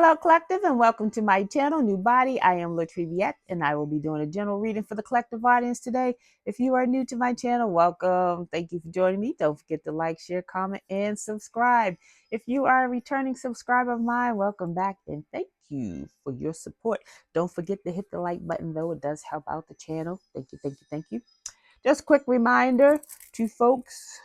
Hello, collective, and welcome to my channel, New Body. I am Latriviette, and I will be doing a general reading for the collective audience today. If you are new to my channel, welcome. Thank you for joining me. Don't forget to like, share, comment, and subscribe. If you are a returning subscriber of mine, welcome back, and thank you for your support. Don't forget to hit the like button, though. It does help out the channel. Thank you, thank you, thank you. Just a quick reminder to folks,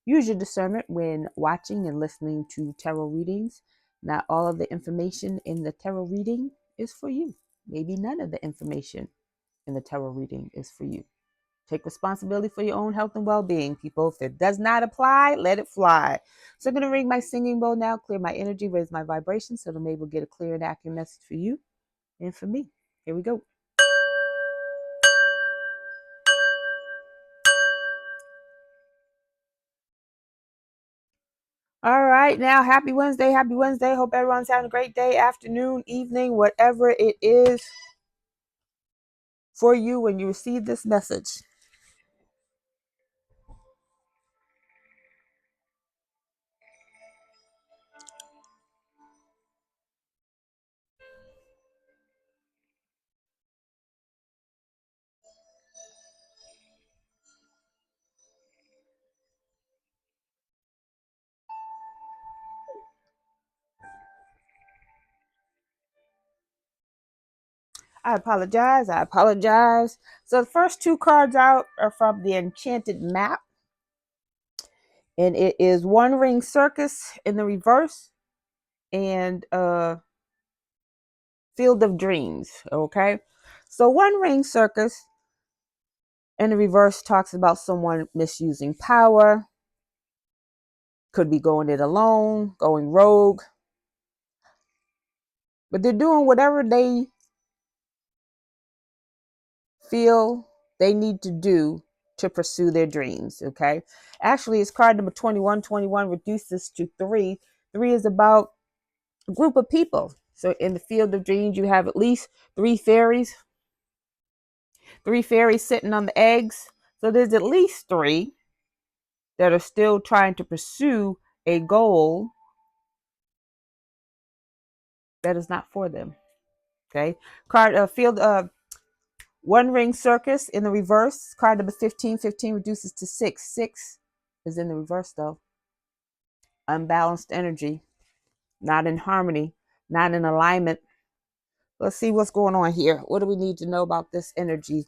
use your discernment when watching and listening to tarot readings. Not all of the information in the tarot reading is for you. Maybe none of the information in the tarot reading is for you. Take responsibility for your own health and well-being, people. If it does not apply, let it fly. So I'm going to ring my singing bowl now, clear my energy, raise my vibration so that I'm able to get a clear and accurate message for you and for me. Here we go. All right, now, happy Wednesday, happy Wednesday. Hope everyone's having a great day, afternoon, evening, whatever it is for you when you receive this message. I apologize. So the first two cards out are from the Enchanted Map, and it is One Ring Circus in the reverse and Field of Dreams. Okay, so One Ring Circus in the reverse talks about someone misusing power, could be going it alone, going rogue, but they're doing whatever they feel they need to do to pursue their dreams. Okay, actually it's card number 21. 21 reduces to 3. 3 is about a group of people. So in the field of dreams you have at least three fairies sitting on the eggs. So there's at least 3 that are still trying to pursue a goal that is not for them. Okay, card field One Ring Circus in the reverse, card number 15. 15 reduces to 6. 6 is in the reverse though. Unbalanced energy, not in harmony, not in alignment. Let's see what's going on here. What do we need to know about this energy?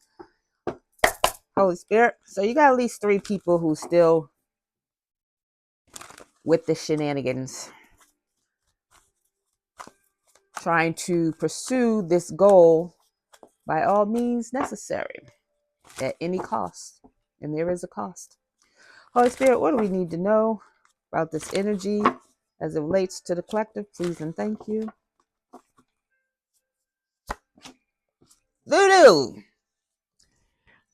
Holy Spirit. So you got at least 3 people who still with the shenanigans, trying to pursue this goal by all means necessary at any cost. And there is a cost. Holy Spirit, what do we need to know about this energy as it relates to the collective? Please and thank you. Voodoo.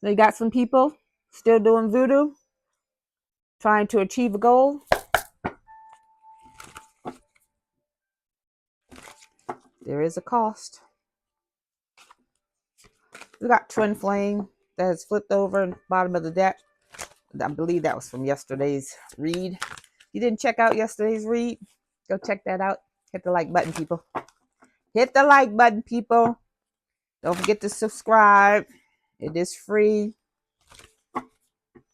They got some people still doing voodoo, trying to achieve a goal. There is a cost. We got Twin Flame that has flipped over in the bottom of the deck. I believe that was from yesterday's read. You didn't check out yesterday's read? Go check that out. Hit the like button, people. Hit the like button, people. Don't forget to subscribe. It is free.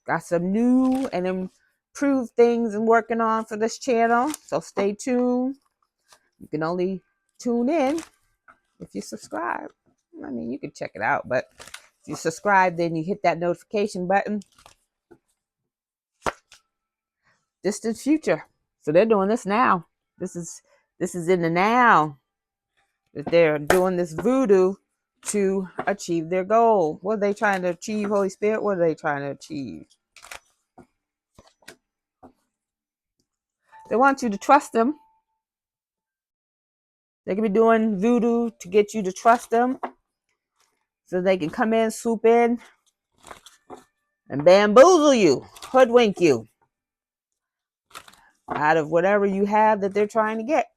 Got some new and improved things I'm working on for this channel. So stay tuned. You can only tune in if you subscribe. I mean, you can check it out, but if you subscribe, then you hit that notification button. Distant future. So they're doing this now. This is in the now that they're doing this voodoo to achieve their goal. What are they trying to achieve, Holy Spirit? What are they trying to achieve? They want you to trust them. They can be doing voodoo to get you to trust them so they can come in, swoop in, and bamboozle you, hoodwink you out of whatever you have that they're trying to get.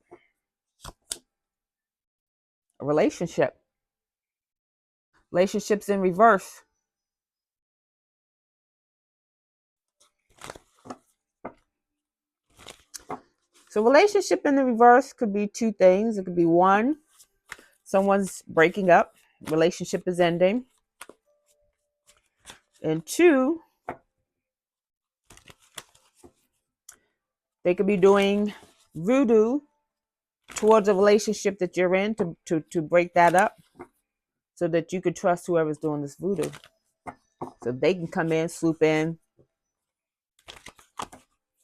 A relationship. Relationships in reverse. So relationship in the reverse could be two things. It could be one, someone's breaking up, relationship is ending. And two, they could be doing voodoo towards a relationship that you're in to break that up so that you could trust whoever's doing this voodoo. So they can come in, swoop in,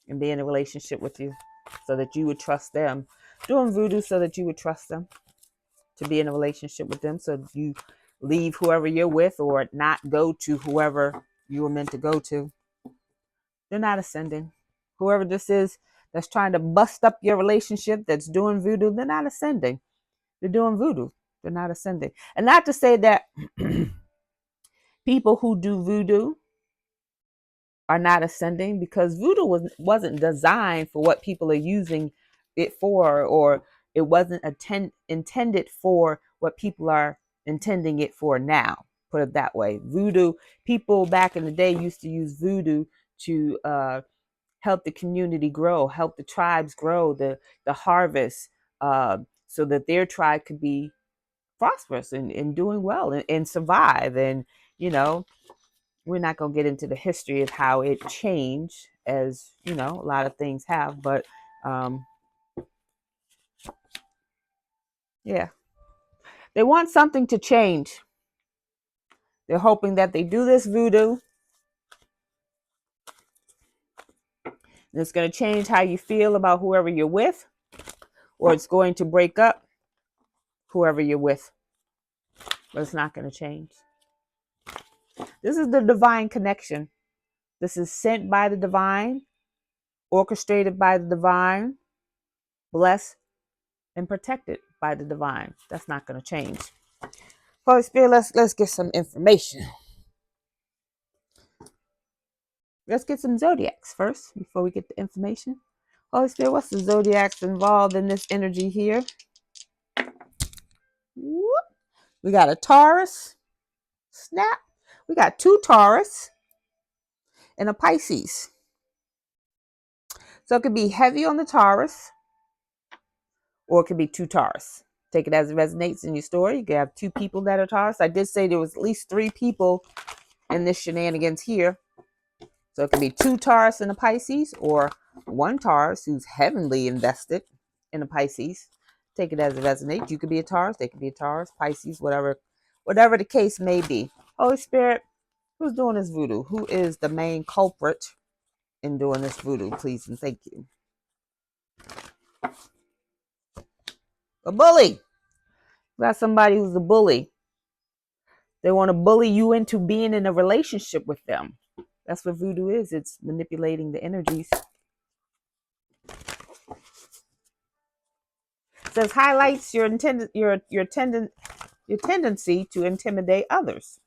and be in a relationship with you so that you would trust them. Doing voodoo so that you would trust them to be in a relationship with them, so you leave whoever you're with or not go to whoever you were meant to go to. They're not ascending. Whoever this is that's trying to bust up your relationship, that's doing voodoo, they're not ascending. They're doing voodoo. They're not ascending. And not to say that people who do voodoo are not ascending, because voodoo wasn't designed for what people are using it for, or it wasn't intended for what people are intending it for now. Put it that way. Voodoo, people back in the day used to use voodoo to help the community grow, help the tribes grow, the harvest, so that their tribe could be prosperous and doing well and survive. And, you know, we're not going to get into the history of how it changed, as, you know, a lot of things have. But yeah, they want something to change. They're hoping that they do this voodoo, and it's going to change how you feel about whoever you're with, or it's going to break up whoever you're with. But it's not going to change. This is the divine connection. This is sent by the divine, orchestrated by the divine, blessed and protected by the divine. That's not going to change. Holy Spirit, let's get some information. Let's get some zodiacs first before we get the information. Holy Spirit, what's the zodiacs involved in this energy here? Whoop. We got a Taurus. Snap. We got two Taurus and a Pisces. So it could be heavy on the Taurus, or it could be two Taurus. Take it as it resonates in your story. You can have two people that are Taurus. I did say there was at least three people in this shenanigans here. So it could be two Taurus and a Pisces, or one Taurus who's heavenly invested in a Pisces. Take it as it resonates. You could be a Taurus. They could be a Taurus, Pisces, whatever the case may be. Holy Spirit, who's doing this voodoo? Who is the main culprit in doing this voodoo? Please and thank you. A bully. We got somebody who's a bully. They want to bully you into being in a relationship with them. That's what voodoo is. It's manipulating the energies. It says highlights your tendency to intimidate others.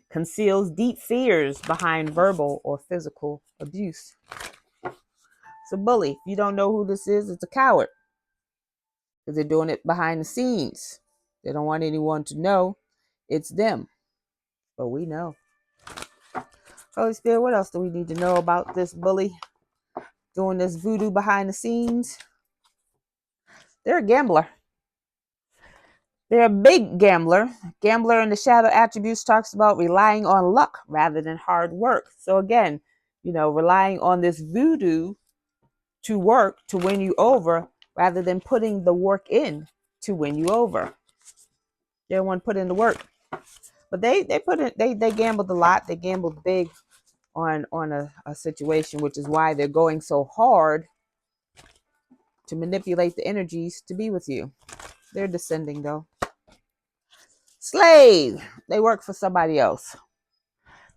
Conceals deep fears behind verbal or physical abuse. It's a bully. If you don't know who this is, it's a coward. Because they're doing it behind the scenes. They don't want anyone to know it's them. But we know. Holy Spirit, what else do we need to know about this bully doing this voodoo behind the scenes? They're a gambler. They're a big gambler. Gambler in the shadow attributes talks about relying on luck rather than hard work. So again, you know, relying on this voodoo to work to win you over rather than putting the work in to win you over. They don't want to put in the work. But they gambled a lot. They gambled big on a situation, which is why they're going so hard to manipulate the energies to be with you. They're descending though. Slave. They work for somebody else.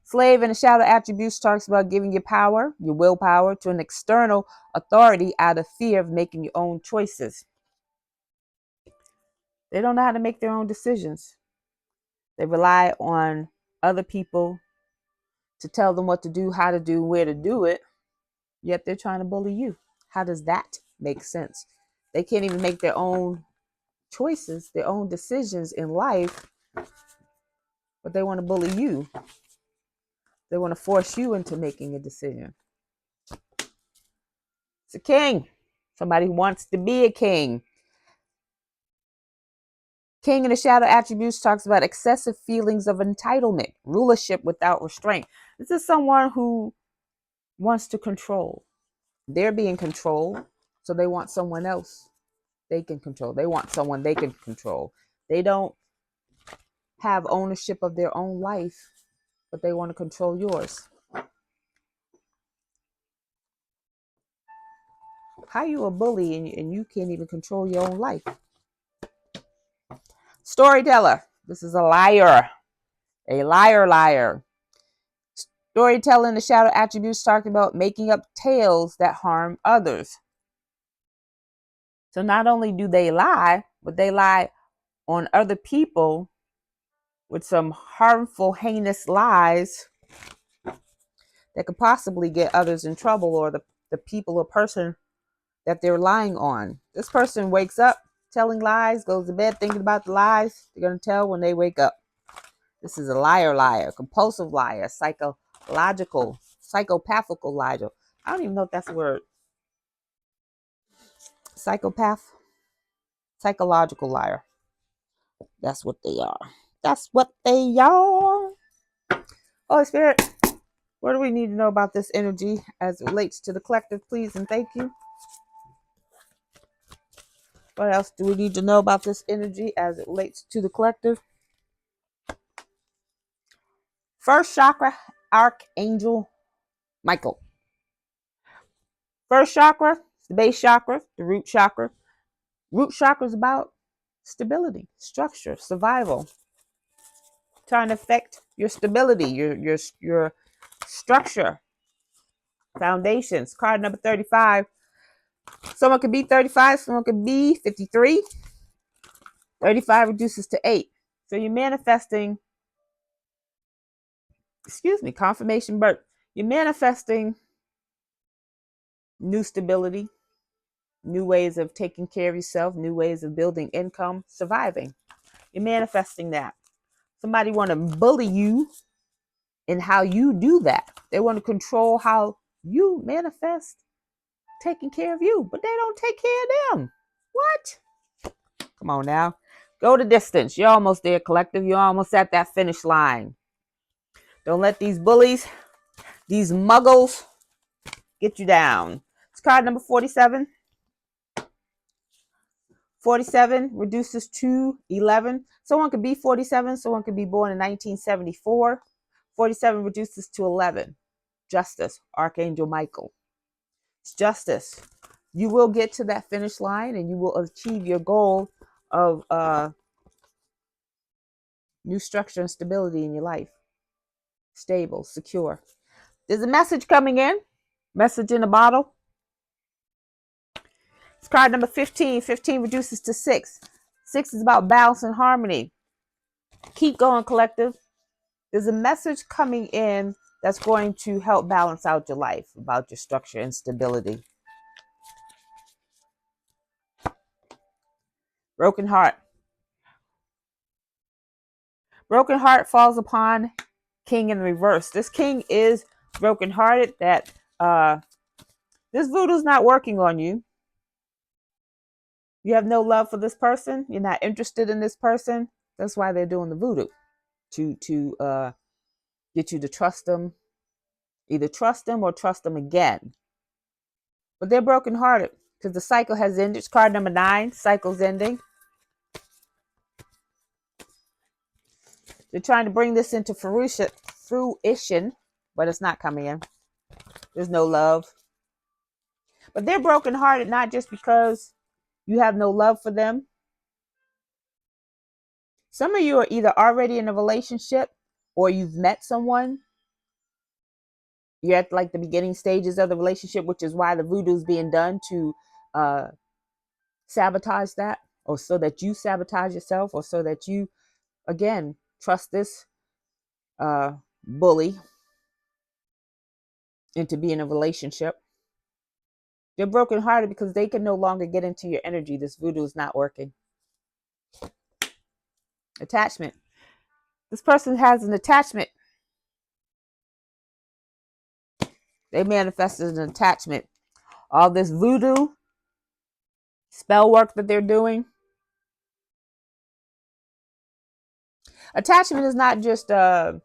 Slave in the shadow attributes talks about giving your power, your willpower, to an external authority out of fear of making your own choices. They don't know how to make their own decisions. They rely on other people to tell them what to do, how to do, where to do it, yet they're trying to bully you. How does that make sense? They can't even make their own choices, their own decisions in life, but they want to bully you. They want to force you into making a decision. It's a king. Somebody who wants to be a king. King in the shadow attributes talks about excessive feelings of entitlement, rulership without restraint. This is someone who wants to control. They're being controlled, so they want someone else they can control. They want someone they can control. They don't have ownership of their own life, but they want to control yours. How you a bully and you can't even control your own life? Storyteller. This is a liar. A liar. Storytelling, the shadow attributes talking about making up tales that harm others. So not only do they lie, but they lie on other people with some harmful, heinous lies that could possibly get others in trouble, or the people or person that they're lying on. This person wakes up telling lies, goes to bed thinking about the lies they're going to tell when they wake up. This is a liar, compulsive liar, psychopathical liar. I don't even know if that's a word. Psychopath, psychological liar. That's what they are. That's what they are. Holy Spirit, what do we need to know about this energy as it relates to the collective, please and thank you? What else do we need to know about this energy as it relates to the collective? First chakra, Archangel Michael. First chakra, the base chakra, the root chakra. Root chakra is about stability, structure, survival. Trying to affect your stability, your structure, foundations. Card number 35. Someone could be 35, someone could be 53. 35 reduces to 8. So you're manifesting, confirmation birth. You're manifesting new stability, new ways of taking care of yourself, new ways of building income, surviving. You're manifesting that. Somebody want to bully you in how you do that. They want to control how you manifest taking care of you, but they don't take care of them. What? Come on now. Go the distance. You're almost there, collective. You're almost at that finish line. Don't let these bullies, these muggles, get you down. It's card number 47. 47 reduces to 11. Someone could be 47. Someone could be born in 1974. 47 reduces to 11. Justice, Archangel Michael. It's justice. You will get to that finish line and you will achieve your goal of new structure and stability in your life. Stable, secure. There's a message coming in. Message in a bottle. It's card number 15. 15 reduces to 6. 6 is about balance and harmony. Keep going, collective. There's a message coming in that's going to help balance out your life, about your structure and stability. Broken heart. Broken heart falls upon king in reverse. This king is brokenhearted, that this voodoo's not working on you. You have no love for this person. You're not interested in this person. That's why they're doing the voodoo, to get you to trust them. Either trust them or trust them again. But they're brokenhearted because the cycle has ended. It's card number 9. Cycle's ending. They're trying to bring this into fruition, but it's not coming in. There's no love. But they're brokenhearted not just because you have no love for them. Some of you are either already in a relationship or you've met someone. You're at like the beginning stages of the relationship, which is why the voodoo is being done to sabotage that, or so that you sabotage yourself, or so that you, again, trust this bully into being in a relationship. They're brokenhearted because they can no longer get into your energy. This voodoo is not working. Attachment. This person has an attachment. They manifested an attachment. all this voodoo spell work that they're doing. Attachment is not just an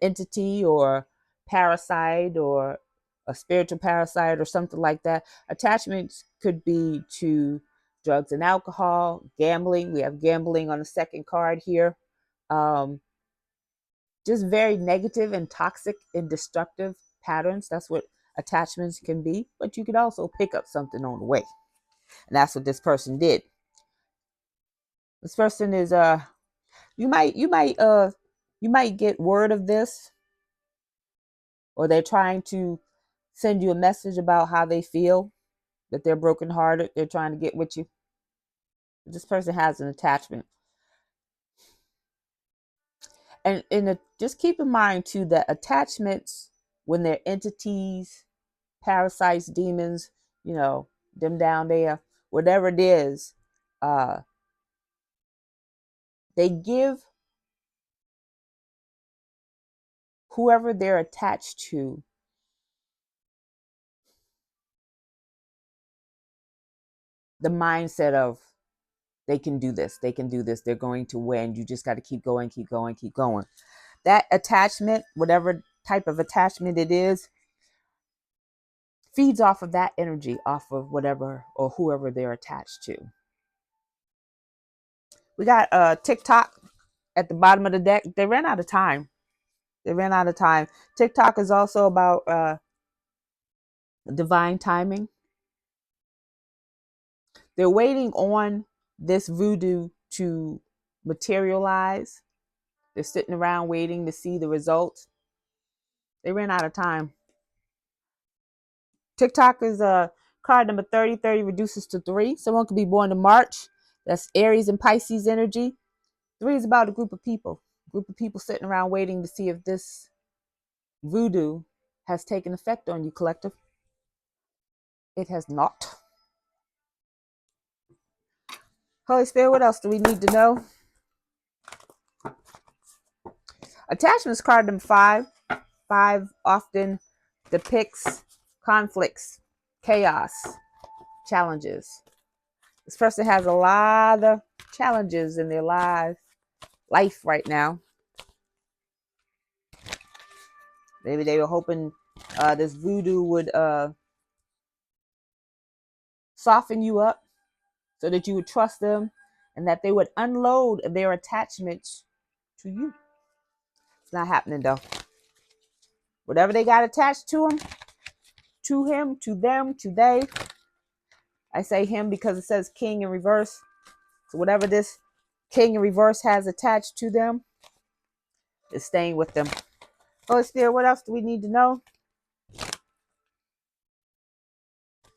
entity or parasite or a spiritual parasite or something like that. Attachments could be to drugs and alcohol, gambling. We have gambling on the second card here. Um, just very negative and toxic and destructive patterns. That's what attachments can be. But you could also pick up something on the way. And that's what this person did. This person is you might get word of this, or they're trying to send you a message about how they feel, that they're brokenhearted, they're trying to get with you. This person has an attachment. And just keep in mind too that attachments, when they're entities, parasites, demons, them down there, whatever it is, uh, they give whoever they're attached to the mindset of they can do this, they're going to win. You just got to keep going, keep going, keep going. That attachment, whatever type of attachment it is, feeds off of that energy, off of whatever or whoever they're attached to. We got TikTok at the bottom of the deck. They ran out of time. TikTok is also about divine timing. They're waiting on this voodoo to materialize. They're sitting around waiting to see the results. They ran out of time. TikTok is card number 30. 30 reduces to 3. Someone could be born in March. That's Aries and Pisces energy. 3 is about a group of people. Sitting around waiting to see if this voodoo has taken effect on you, collective. It has not. Holy Spirit, what else do we need to know? Attachments card number 5. 5 often depicts conflicts, chaos, challenges. This person has a lot of challenges in their life right now. Maybe they were hoping this voodoo would soften you up so that you would trust them and that they would unload their attachments to you. It's not happening though. Whatever they got attached to him, to them, to they. I say him because it says king in reverse. So whatever this king in reverse has attached to them is staying with them. Holy Spirit, what else do we need to know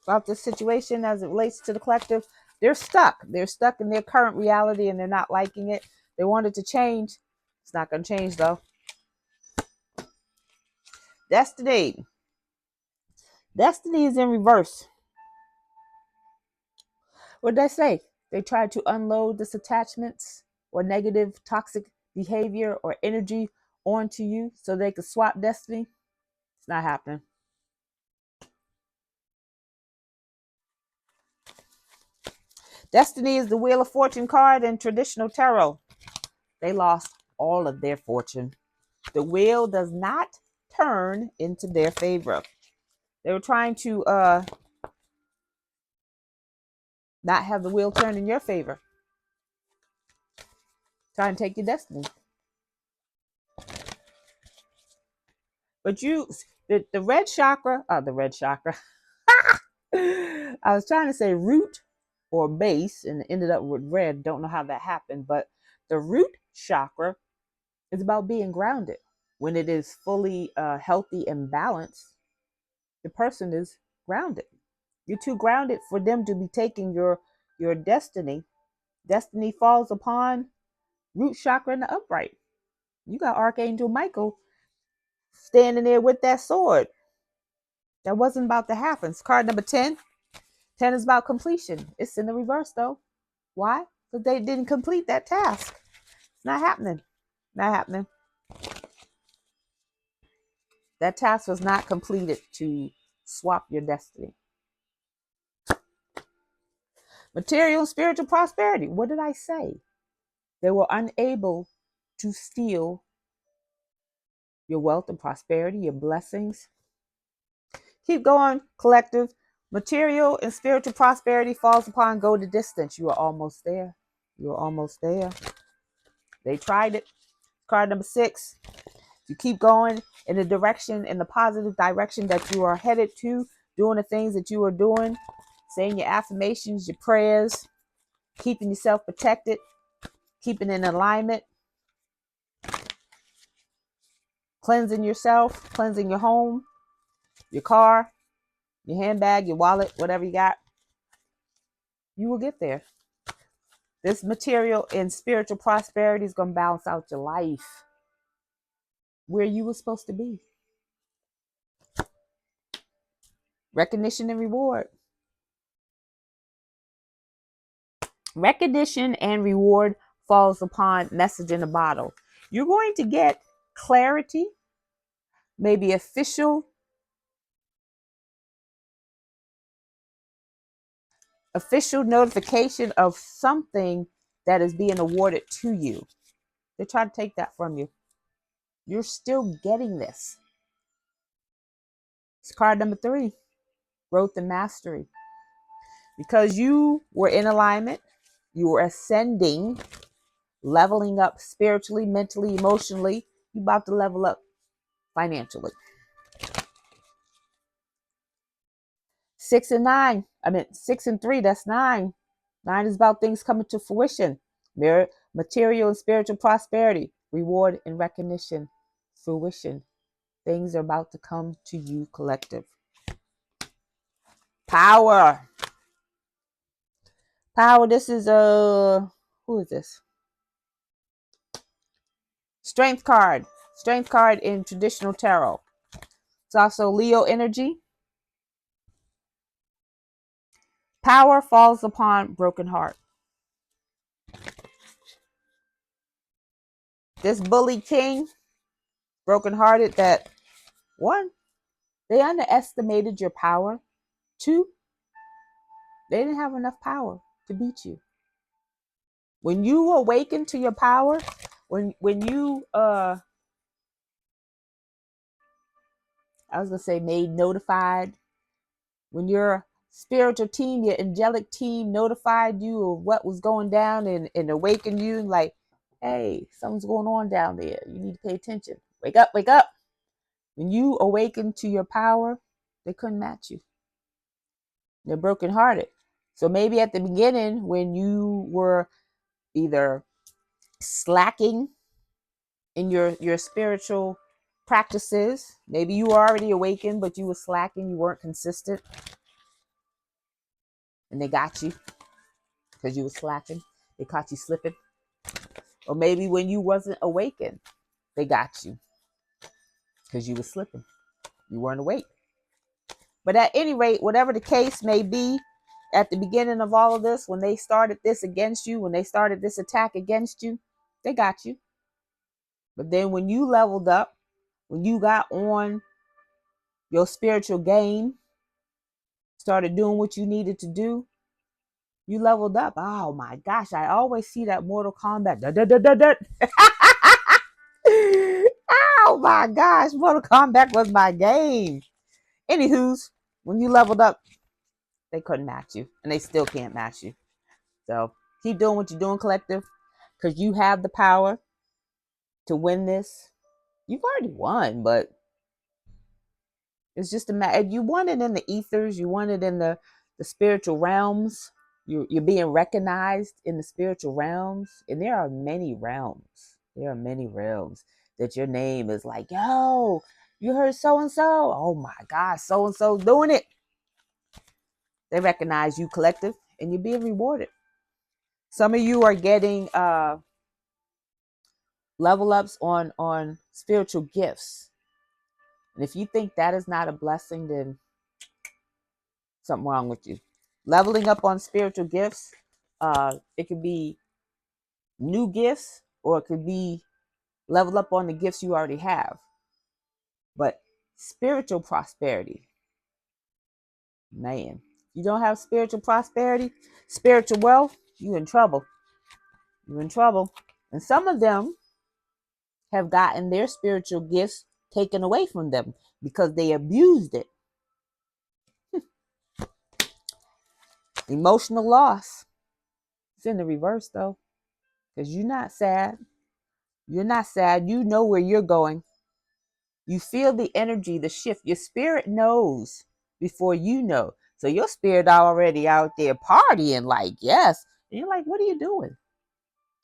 about this situation as it relates to the collective? They're stuck. They're stuck in their current reality and they're not liking it. They want it to change. It's not going to change though. Destiny. Destiny is in reverse. What did I say? They try to unload this attachments or negative toxic behavior or energy onto you so they could swap destiny. It's not happening. Destiny is the Wheel of Fortune card in traditional tarot. They lost all of their fortune. The wheel does not turn into their favor. They were trying to not have the wheel turn in your favor. Trying to take your destiny. But the red chakra, the red chakra. I was trying to say root or base and ended up with red. Don't know how that happened, but the root chakra is about being grounded. When it is fully healthy and balanced, the person is grounded. You're too grounded for them to be taking your destiny. Destiny falls upon root chakra in the upright. You got Archangel Michael standing there with that sword. That wasn't about to happen. It's card number 10. 10 is about completion. It's in the reverse though. Why? Because they didn't complete that task. It's not happening. Not happening. That task was not completed to swap your destiny. Material and spiritual prosperity. What did I say? They were unable to steal your wealth and prosperity, your blessings. Keep going, collective. Material and spiritual prosperity falls upon go the distance. You are almost there. You are almost there. They tried it. Card number 6. You keep going in the direction, in the positive direction that you are headed to, doing the things that you are doing, saying your affirmations, your prayers, keeping yourself protected, keeping in alignment, cleansing yourself, cleansing your home, your car, your handbag, your wallet, whatever you got. You will get there. This material and spiritual prosperity is going to balance out your life where you were supposed to be. Recognition and reward. Recognition and reward falls upon message in a bottle. You're going to get clarity, maybe official notification of something that is being awarded to you. They try to take that from you. You're still getting this. It's card number 3, growth and mastery. Because you were in alignment, you were ascending, leveling up spiritually, mentally, emotionally. You're about to level up financially. 6 and 3, that's 9. 9 is about things coming to fruition. Material and spiritual prosperity, reward and recognition, fruition. Things are about to come to you, collective. Power. Power, this is who is this? Strength card. Strength card in traditional tarot. It's also Leo energy. Power falls upon broken heart. This bully king, brokenhearted, that 1, they underestimated your power. 2, they didn't have enough power to beat you. When you awaken to your power, when you made notified, when your spiritual team, your angelic team notified you of what was going down and awakened you, like, hey, something's going on down there. You need to pay attention. Wake up, wake up. When you awaken to your power, they couldn't match you. They're brokenhearted. So maybe at the beginning, when you were either slacking in your spiritual practices, maybe you were already awakened, but you were slacking, you weren't consistent, and they got you because you were slacking. They caught you slipping. Or maybe when you wasn't awakened, they got you because you were slipping. You weren't awake. But at any rate, whatever the case may be, at the beginning of all of this, when they started this against you, when they started this attack against you, they got you. But then when you leveled up, when you got on your spiritual game, started doing what you needed to do, you leveled up. Oh my gosh, I always see that Mortal Kombat. Oh my gosh, Mortal Kombat was my game. Anywho's, when you leveled up, they couldn't match you, and they still can't match you. So keep doing what you're doing, collective, because you have the power to win this. You've already won, but it's just a matter. You won it in the ethers. You won it in the spiritual realms. You're being recognized in the spiritual realms, and there are many realms. There are many realms that your name is like, yo, you heard so and so. Oh my God, so and so doing it. They recognize you, collective, and you're being rewarded. Some of you are getting level ups on spiritual gifts, and if you think that is not a blessing, then something wrong with you. Leveling up on spiritual gifts, it could be new gifts, or it could be level up on the gifts you already have. But spiritual prosperity, man, You don't have spiritual prosperity, spiritual wealth, you in trouble. You're in trouble. And some of them have gotten their spiritual gifts taken away from them because they abused it. Emotional loss. It's in the reverse though, because you're not sad. You're not sad. You know where you're going. You feel the energy, the shift. Your spirit knows before you know. So your spirit already out there partying, like, yes. And you're like, what are you doing?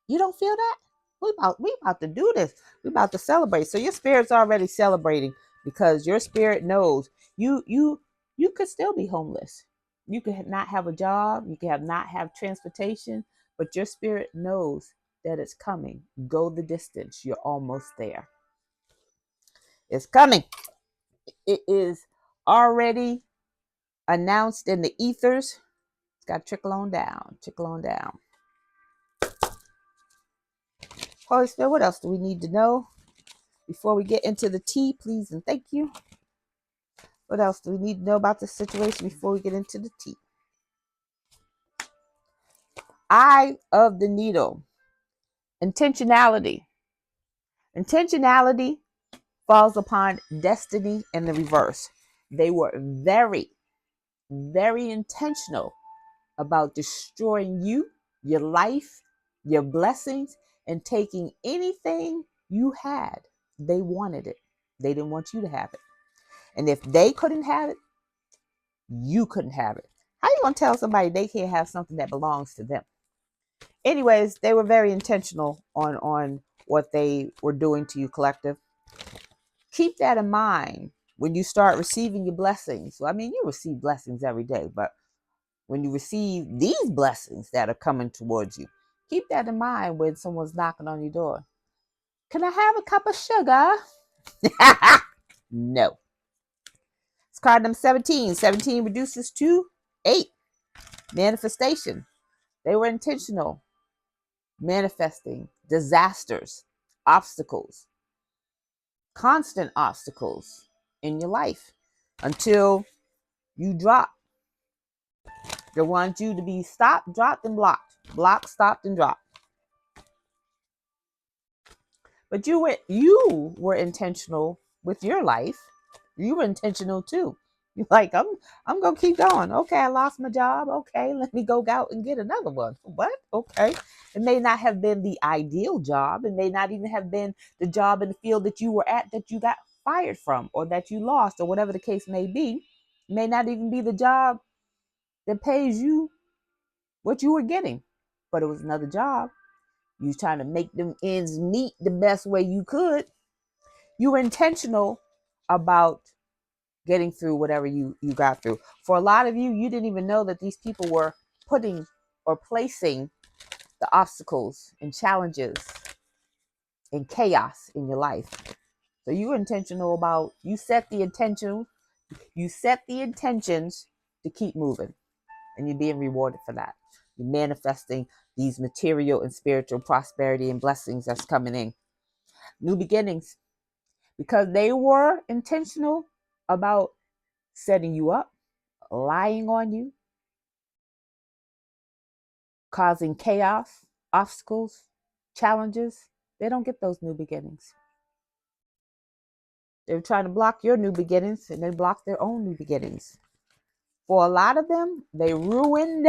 You don't feel that? We about to do this. We about to celebrate. So your spirit's already celebrating because your spirit knows you could still be homeless. You could not have a job. You could not have transportation, but your spirit knows that it's coming. Go the distance. You're almost there. It's coming. It is already announced in the ethers. It's got to trickle on down. Trickle on down. Holy Spirit, what else do we need to know before we get into the tea, please and thank you? What else do we need to know about this situation before we get into the tea? Eye of the needle. Intentionality. Intentionality falls upon destiny in the reverse. They were very, very intentional about destroying you, your life, your blessings, and taking anything you had. They wanted it. They didn't want you to have it. And if they couldn't have it, you couldn't have it. How you gonna tell somebody they can't have something that belongs to them? Anyways, they were very intentional on what they were doing to you, collective. Keep that in mind when you start receiving your blessings. So, I mean, you receive blessings every day, but when you receive these blessings that are coming towards you, keep that in mind when someone's knocking on your door. Can I have a cup of sugar? No. It's card number 17. 17 reduces to 8. Manifestation. They were intentional. Manifesting disasters, obstacles, constant obstacles in your life until you drop. They want you to be stopped, dropped, and blocked. Blocked, stopped, and dropped. But you were intentional with your life. You were intentional too. You're like, I'm gonna keep going. Okay, I lost my job. Okay, let me go out and get another one. What? Okay. It may not have been the ideal job. It may not even have been the job in the field that you were at that you got fired from or that you lost or whatever the case may be. It may not even be the job that pays you what you were getting. But it was another job. You was trying to make them ends meet the best way you could. You were intentional about getting through whatever you got through. For a lot of you, you didn't even know that these people were putting or placing the obstacles and challenges and chaos in your life. So you were intentional about, you set the intentions to keep moving, and you're being rewarded for that. You're manifesting these material and spiritual prosperity and blessings that's coming in. New beginnings, because they were intentional about setting you up, lying on you, causing chaos, obstacles, challenges. They don't get those new beginnings. They were trying to block your new beginnings and they blocked their own new beginnings. For a lot of them, they ruined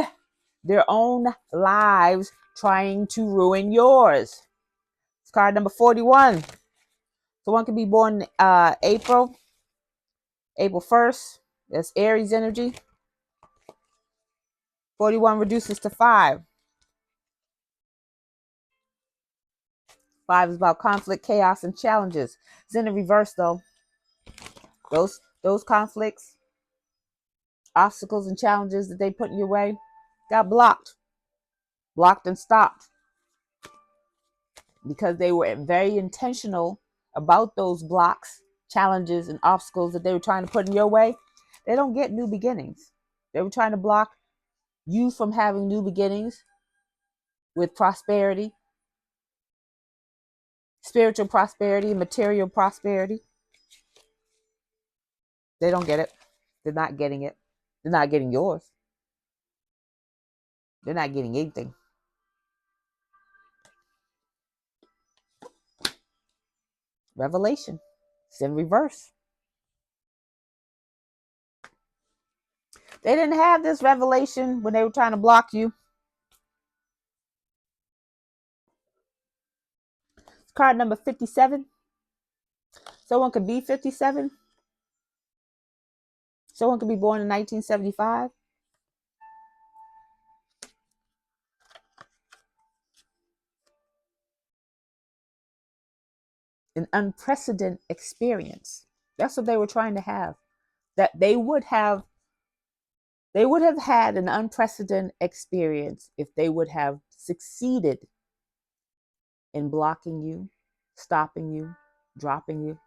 their own lives trying to ruin yours. It's card number 41. So one can be born April 1st. That's Aries energy. 41 reduces to 5. 5 is about conflict, chaos, and challenges. It's in the reverse though. Those conflicts, obstacles, and challenges that they put in your way got blocked and stopped because they were very intentional about those blocks, challenges, and obstacles that they were trying to put in your way. They don't get new beginnings. They were trying to block you from having new beginnings with prosperity, spiritual prosperity, material prosperity. They don't get it. They're not getting it. They're not getting yours. They're not getting anything. Revelation. It's in reverse. They didn't have this revelation when they were trying to block you. Card number 57. Someone could be 57. Someone could be born in 1975. An unprecedented experience. That's what they were trying to have. That they would have had an unprecedented experience if they would have succeeded in blocking you, stopping you, dropping you.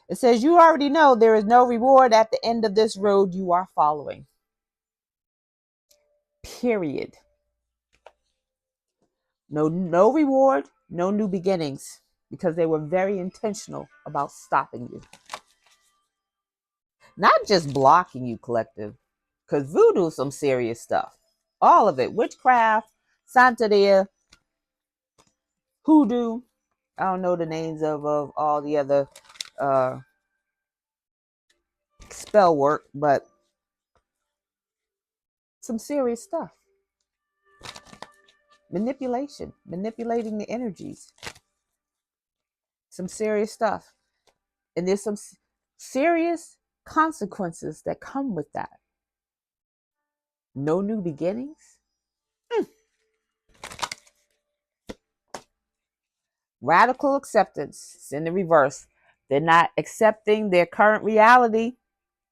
It says, you already know there is no reward at the end of this road you are following. Period. No reward, no new beginnings, because they were very intentional about stopping you. Not just blocking you, collective, because voodoo is some serious stuff. All of it. Witchcraft, Santeria, hoodoo. I don't know the names of all the other spell work, but some serious stuff. Manipulation, manipulating the energies. Some serious stuff. And there's some serious consequences that come with that. No new beginnings. Radical acceptance. It's in the reverse. They're not accepting their current reality.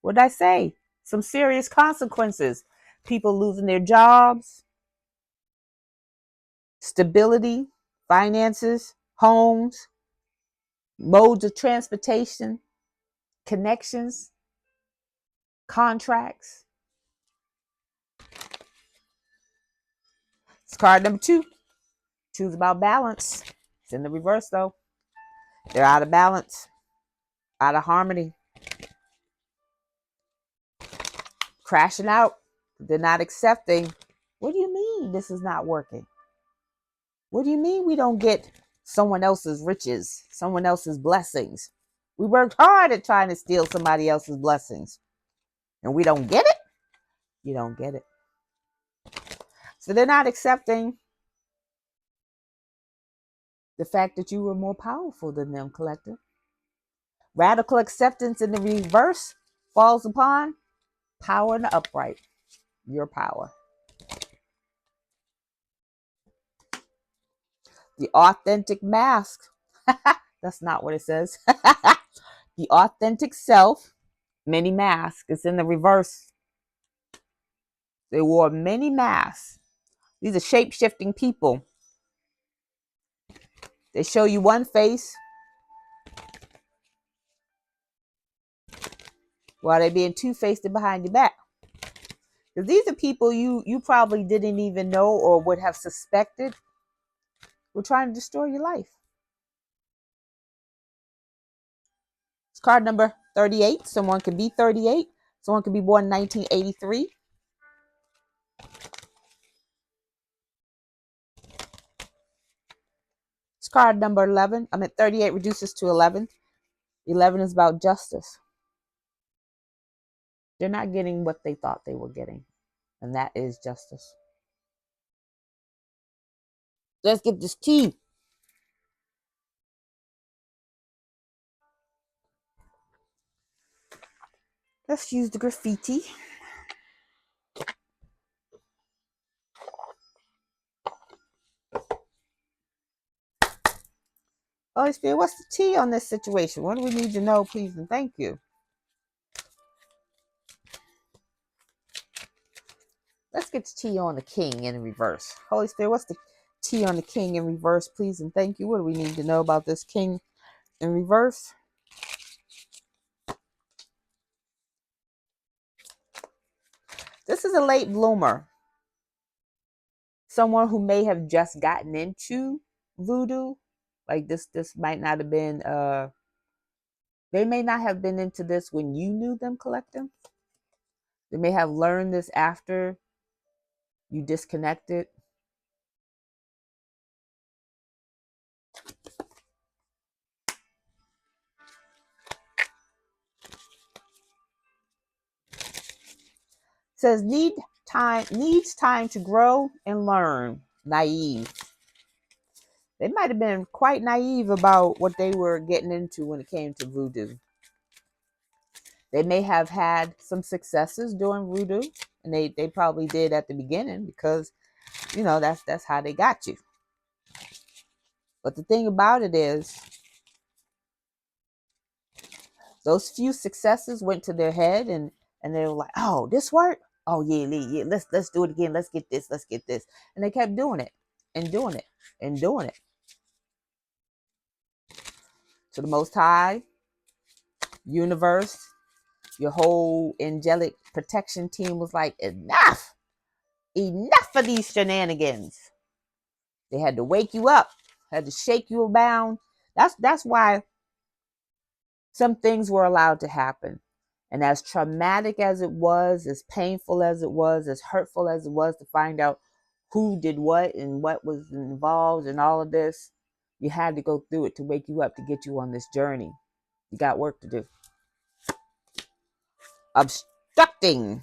What did I say? Some serious consequences. People losing their jobs, stability, finances, homes, modes of transportation, connections, contracts. It's card number 2. 2 is about balance. It's in the reverse though. They're out of balance, out of harmony, crashing out. They're not accepting. What do you mean this is not working? What do you mean we don't get someone else's riches, someone else's blessings? We worked hard at trying to steal somebody else's blessings, and we don't get it? You don't get it. So they're not accepting the fact that you were more powerful than them, collective. Radical acceptance in the reverse falls upon power in the upright. Your power. The authentic mask. That's not what it says. The authentic self, many masks. It's in the reverse. They wore many masks. These are shape-shifting people. They show you one face while they're being two-faced behind your back. Because these are people you probably didn't even know or would have suspected were trying to destroy your life. It's card number 38. Someone could be 38. Someone could be born in 1983. It's card number 11. 38 reduces to 11. 11 is about justice. They're not getting what they thought they were getting, and that is justice. Let's get this tea. Let's use the graffiti. Holy Spirit, what's the tea on this situation? What do we need to know, please and thank you? Let's get the tea on the king in reverse. Holy Spirit, what's the tea on the king in reverse, please and thank you? What do we need to know about this king in reverse? This is a late bloomer. Someone who may have just gotten into voodoo. Like this might not have been They may not have been into this when you knew them, collective. They may have learned this after you disconnected. Says needs time to grow and learn. Naive. They might have been quite naive about what they were getting into when it came to voodoo. They may have had some successes doing voodoo, and they probably did at the beginning because, that's how they got you. But the thing about it is, those few successes went to their head, and they were like, "Oh, this worked. Oh yeah, let's do it again. Let's get this," and they kept doing it and doing it and doing it. So the Most High, universe, your whole angelic protection team was like, enough of these shenanigans. They had to wake you up, had to shake you around. That's why some things were allowed to happen. And as traumatic as it was, as painful as it was, as hurtful as it was to find out who did what and what was involved in all of this, you had to go through it to wake you up, to get you on this journey. You got work to do. Obstructing,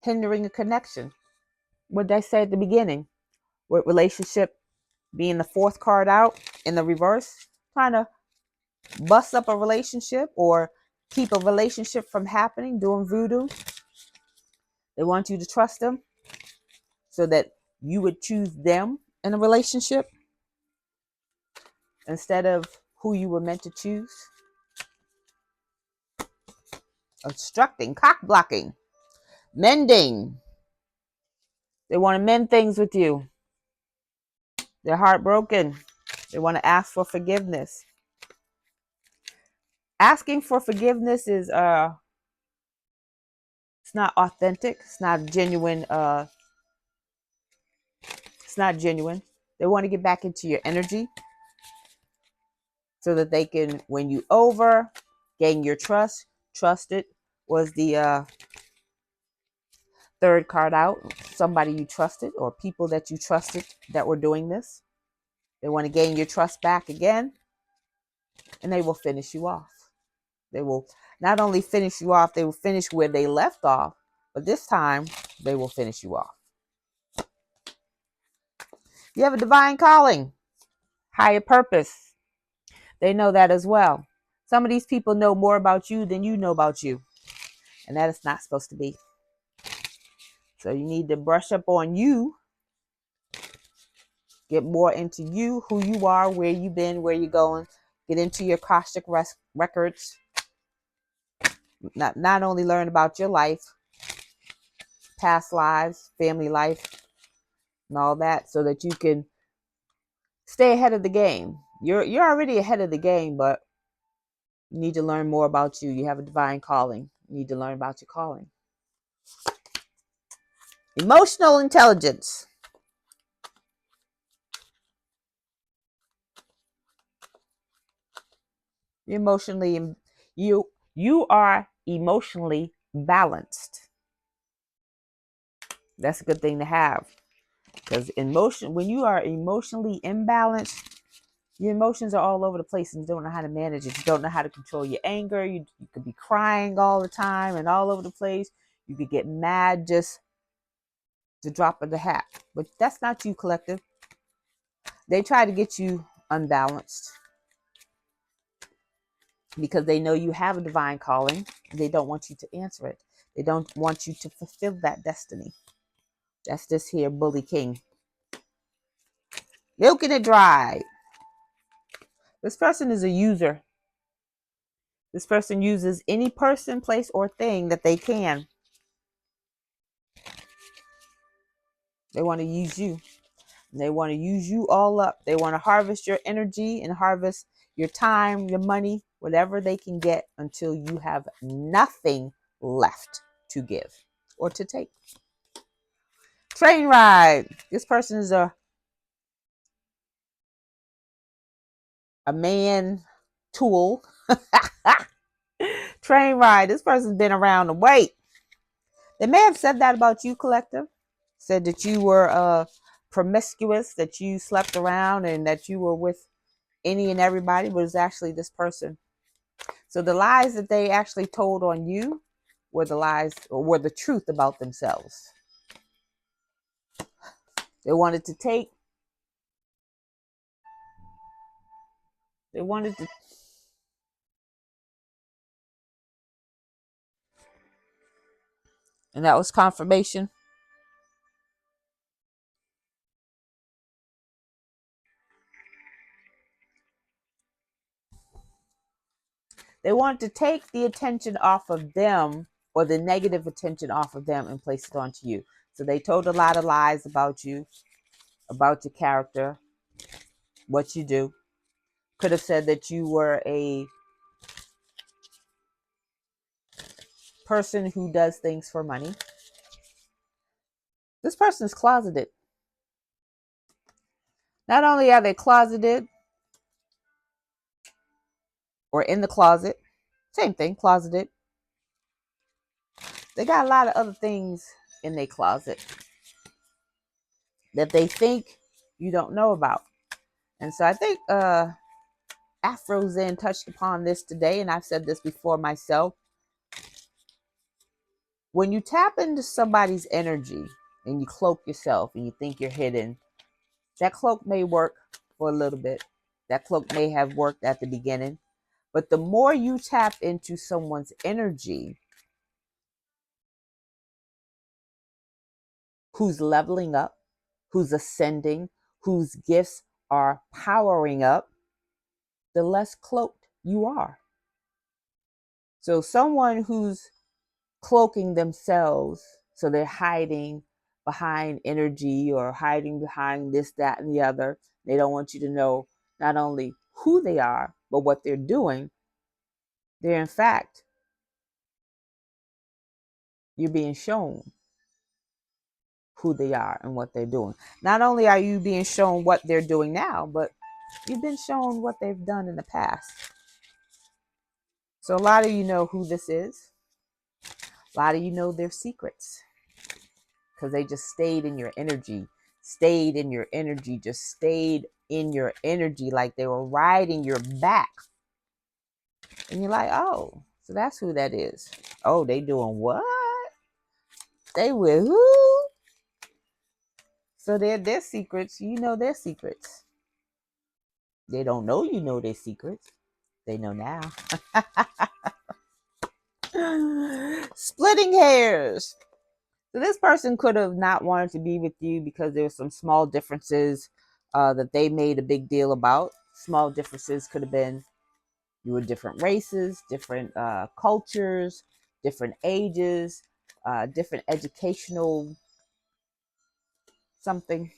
hindering a connection. What did I say at the beginning? With relationship being the fourth card out in the reverse, trying to bust up a relationship or keep a relationship from happening, doing voodoo. They want you to trust them so that you would choose them in a relationship instead of who you were meant to choose. Obstructing, cock blocking, mending. They want to mend things with you. They're heartbroken. They want to ask for forgiveness. Asking for forgiveness is it's not authentic. It's not genuine. It's not genuine. They want to get back into your energy so that they can win you over, gain your trust. Trusted was the third card out. Somebody you trusted or people that you trusted that were doing this. They want to gain your trust back again, and they will finish you off. They will not only finish you off, they will finish where they left off, but this time they will finish you off. You have a divine calling, higher purpose. They know that as well. Some of these people know more about you than you know about you, and that is not supposed to be. So you need to brush up on you, get more into you, who you are, where you've been, where you're going. Get into your Akashic records. Not only learn about your life, past lives, family life, and all that, so that you can stay ahead of the game. You're already ahead of the game, but you need to learn more about you. You have a divine calling. You need to learn about your calling. Emotional intelligence. You're emotionally you are emotionally balanced. That's a good thing to have. Because when you are emotionally imbalanced, your emotions are all over the place and you don't know how to manage it. You don't know how to control your anger. You could be crying all the time and all over the place. You could get mad just the drop of the hat. But that's not you, collective. They try to get you unbalanced because they know you have a divine calling. And they don't want you to answer it. They don't want you to fulfill that destiny. That's this here bully king. Milking it dry. This person is a user. This person uses any person, place, or thing that they can. They want to use you. They want to use you all up. They want to harvest your energy and harvest your time, your money, whatever they can get until you have nothing left to give or to take. Train ride. This person is a a man tool. Train ride. This person's been around the way. They may have said that about you, collective. Said that you were promiscuous, that you slept around, and that you were with any and everybody, but it's actually this person. So the lies that they actually told on you were the lies, or were the truth about themselves. They wanted to take, they wanted to, and that was confirmation. They wanted to take the attention off of them, or the negative attention off of them, and place it onto you. So they told a lot of lies about you, about your character, what you do. Could have said that you were a person who does things for money. This person is closeted. Not only are they closeted or in the closet, same thing, closeted, they got a lot of other things in their closet that they think you don't know about. And so I think Afro Zen touched upon this today, and I've said this before myself. When you tap into somebody's energy and you cloak yourself and you think you're hidden, that cloak may work for a little bit. That cloak may have worked at the beginning. But the more you tap into someone's energy, who's leveling up, who's ascending, whose gifts are powering up, the less cloaked you are. So someone who's cloaking themselves, so they're hiding behind energy or hiding behind this, that, and the other. They don't want you to know not only who they are, but what they're doing. They're in fact, you're being shown who they are and what they're doing. Not only are you being shown what they're doing now, but you've been shown what they've done in the past. So a lot of you know who this is. A lot of you know their secrets because they just stayed in your energy, just stayed in your energy like they were riding your back. And you're like, oh, so that's who that is. Oh, they doing what? They with who? So they're their secrets. You know their secrets. They don't know you know their secrets. They know now. Splitting hairs. So this person could have not wanted to be with you because there were some small differences that they made a big deal about. Small differences could have been you were different races, different cultures, different ages, different educational something.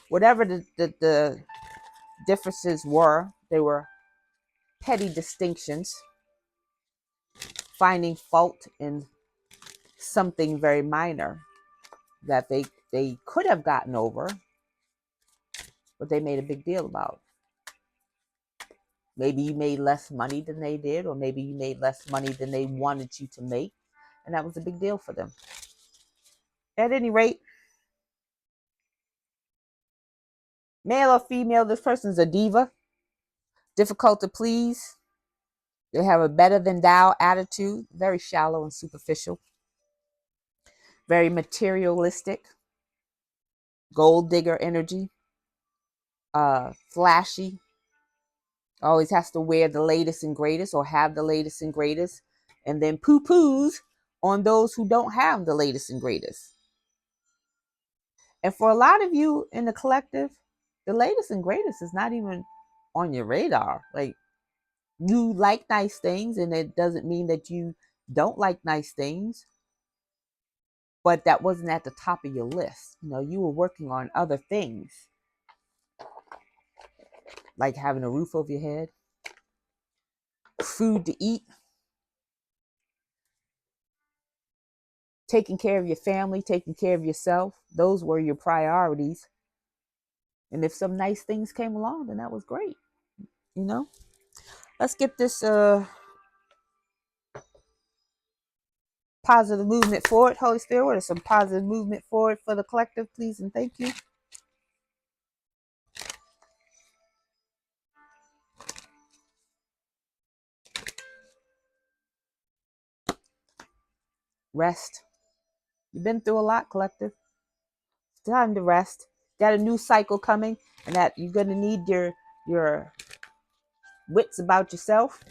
Whatever the differences were, they were petty distinctions, finding fault in something very minor that they could have gotten over, but they made a big deal about. Maybe you made less money than they did, or maybe you made less money than they wanted you to make, and that was a big deal for them. At any rate, male or female, this person's a diva, difficult to please. They have a better than thou attitude, very shallow and superficial, very materialistic, gold digger energy, flashy, always has to wear the latest and greatest or have the latest and greatest, and then poo-poos on those who don't have the latest and greatest. And for a lot of you in the collective, the latest and greatest is not even on your radar. Like, you like nice things, and it doesn't mean that you don't like nice things, but that wasn't at the top of your list. You know, you were working on other things, like having a roof over your head, food to eat, taking care of your family, taking care of yourself. Those were your priorities. And if some nice things came along, then that was great. You know, let's get this positive movement forward. Holy Spirit, what is some positive movement forward for the collective, please and thank you. Rest. You've been through a lot, collective. It's time to rest. Got a new cycle coming, and that you're gonna need your wits about yourself.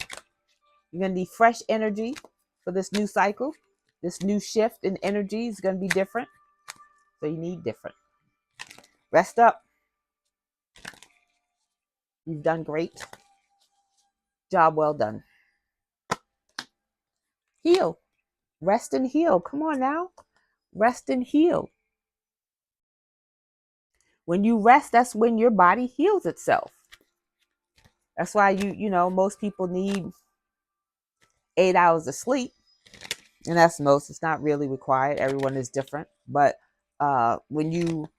You're gonna need fresh energy for this new cycle. This new shift in energy is gonna be different. So you need different. Rest up. You've done great. Job well done. Heal. Rest and heal. Come on now. Rest and heal. When you rest, that's when your body heals itself. That's why most people need 8 hours of sleep. And that's most. It's not really required. Everyone is different. But when you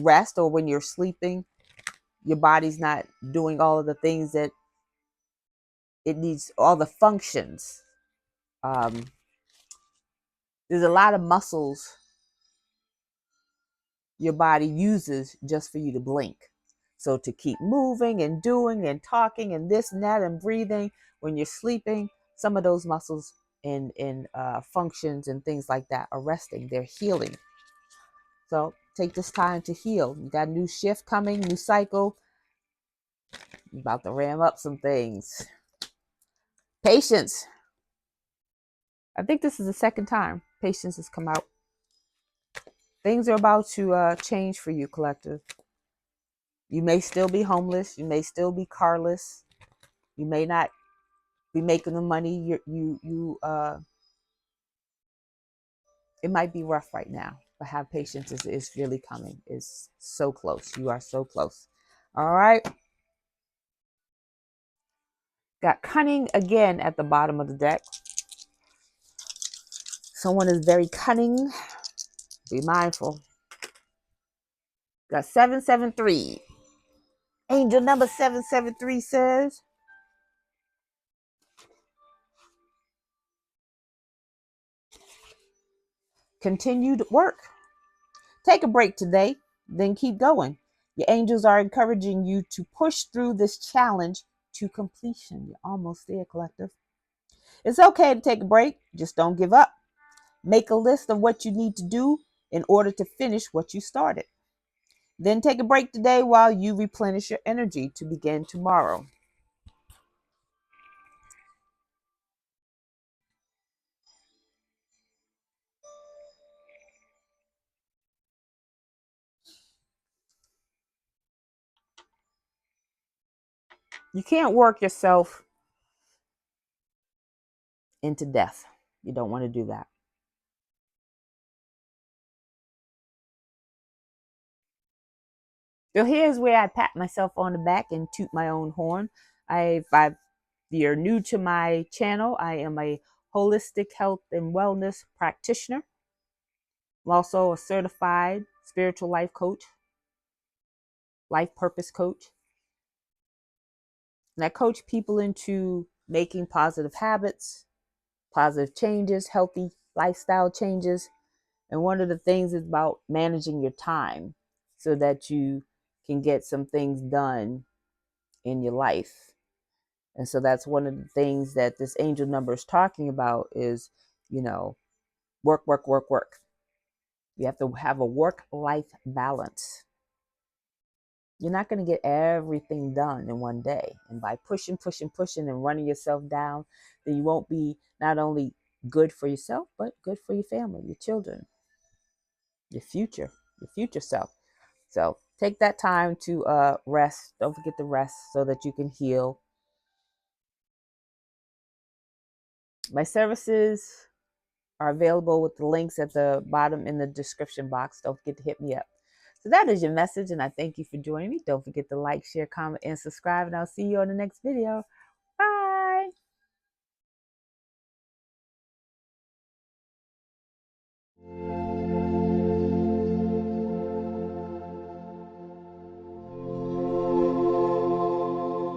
rest or when you're sleeping, your body's not doing all of the things that it needs, all the functions. There's a lot of muscles your body uses just for you to blink. So to keep moving and doing and talking and this and that and breathing when you're sleeping, some of those muscles and functions and things like that are resting. They're healing. So take this time to heal. You got a new shift coming, new cycle. You're about to ram up some things. Patience. I think this is the second time patience has come out. Things are about to change for you, collective. You may still be homeless. You may still be carless. You may not be making the money. It might be rough right now, but have patience. Is really coming. It's so close. You are so close. All right. Got cunning again at the bottom of the deck. Someone is very cunning. Be mindful. Got 773. Angel number 773 says, continued work. Take a break today, then keep going. Your angels are encouraging you to push through this challenge to completion. You're almost there, collective. It's okay to take a break. Just don't give up. Make a list of what you need to do in order to finish what you started. Then take a break today while you replenish your energy to begin tomorrow. You can't work yourself into death. You don't want to do that. So here's where I pat myself on the back and toot my own horn. If you're new to my channel, I am a holistic health and wellness practitioner. I'm also a certified spiritual life coach, life purpose coach. And I coach people into making positive habits, positive changes, healthy lifestyle changes. And one of the things is about managing your time so that you can get some things done in your life. And so that's one of the things that this angel number is talking about is, work, work, work, work. You have to have a work-life balance. You're not going to get everything done in one day. And by pushing, pushing, pushing and running yourself down, then you won't be not only good for yourself, but good for your family, your children, your future self. So take that time to rest. Don't forget to rest so that you can heal. My services are available with the links at the bottom in the description box. Don't forget to hit me up. So that is your message, and I thank you for joining me. Don't forget to like, share, comment, and subscribe, and I'll see you on the next video.